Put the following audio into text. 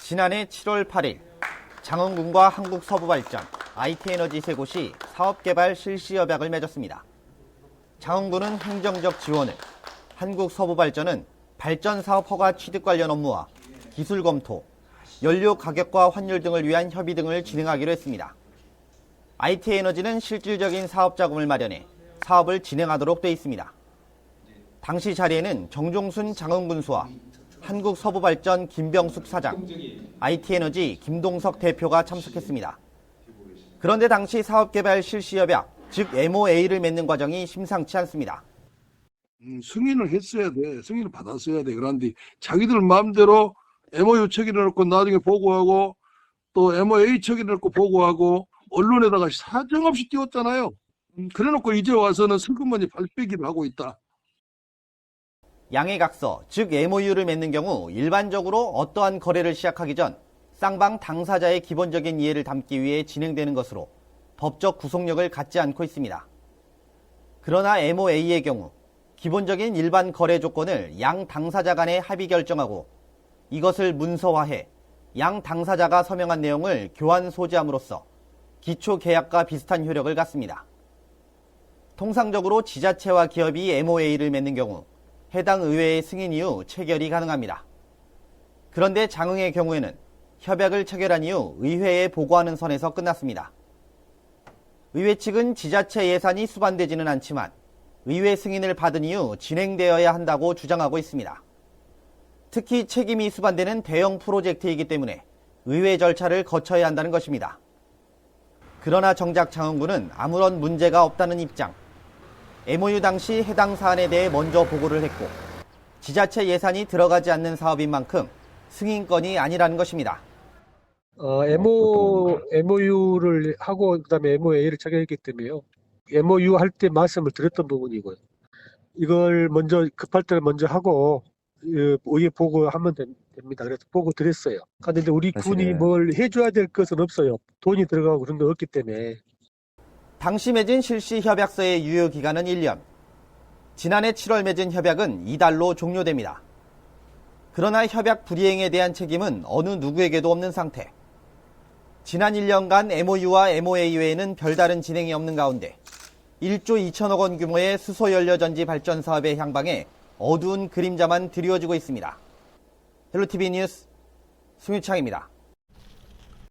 지난해 7월 8일 장흥군과 한국서부발전, IT에너지 세 곳이 사업개발 실시협약을 맺었습니다. 장흥군은 행정적 지원을, 한국서부발전은 발전사업 허가 취득 관련 업무와 기술 검토, 연료 가격과 환율 등을 위한 협의 등을 진행하기로 했습니다. IT에너지는 실질적인 사업 자금을 마련해 사업을 진행하도록 돼 있습니다. 당시 자리에는 정종순 장흥군수와 한국서부발전 김병숙 사장, IT에너지 김동석 대표가 참석했습니다. 그런데 당시 사업개발 실시협약, 즉 MOA를 맺는 과정이 심상치 않습니다. 승인을 했어야 돼. 승인을 받았어야 돼. 그런데 자기들 마음대로 MOU 처리해놓고 나중에 보고하고 또 MOA 처리해놓고 보고하고 언론에다가 사정없이 띄웠잖아요. 그래놓고 이제 와서는 슬그머니 발빼기를 하고 있다. 양해각서, 즉 MOU를 맺는 경우 일반적으로 어떠한 거래를 시작하기 전 쌍방 당사자의 기본적인 이해를 담기 위해 진행되는 것으로 법적 구속력을 갖지 않고 있습니다. 그러나 MOA의 경우 기본적인 일반 거래 조건을 양 당사자 간에 합의 결정하고 이것을 문서화해 양 당사자가 서명한 내용을 교환 소지함으로써 기초 계약과 비슷한 효력을 갖습니다. 통상적으로 지자체와 기업이 MOA를 맺는 경우 해당 의회의 승인 이후 체결이 가능합니다. 그런데 장흥의 경우에는 협약을 체결한 이후 의회에 보고하는 선에서 끝났습니다. 의회 측은 지자체 예산이 수반되지는 않지만 의회 승인을 받은 이후 진행되어야 한다고 주장하고 있습니다. 특히 책임이 수반되는 대형 프로젝트이기 때문에 의회 절차를 거쳐야 한다는 것입니다. 그러나 정작 장흥군은 아무런 문제가 없다는 입장. MOU 당시 해당 사안에 대해 먼저 보고를 했고 지자체 예산이 들어가지 않는 사업인 만큼 승인건이 아니라는 것입니다. MOU를 하고 그다음에 MOA를 체결했기 때문에요. MOU 할 때 말씀을 드렸던 부분이고요. 이걸 먼저 급할 때는 먼저 하고 의회 보고하면 됩니다. 그래서 보고 드렸어요. 그런데 우리 군이 뭘 해줘야 될 것은 없어요. 돈이 들어가고 그런 거 없기 때문에. 당시 맺은 실시 협약서의 유효 기간은 1년. 지난해 7월 맺은 협약은 이달로 종료됩니다. 그러나 협약 불이행에 대한 책임은 어느 누구에게도 없는 상태. 지난 1년간 MOU와 MOA 외에는 별다른 진행이 없는 가운데 1조 2천억 원 규모의 수소연료전지 발전 사업의 향방에 어두운 그림자만 드리워지고 있습니다. 헬로티비 뉴스 송유창입니다.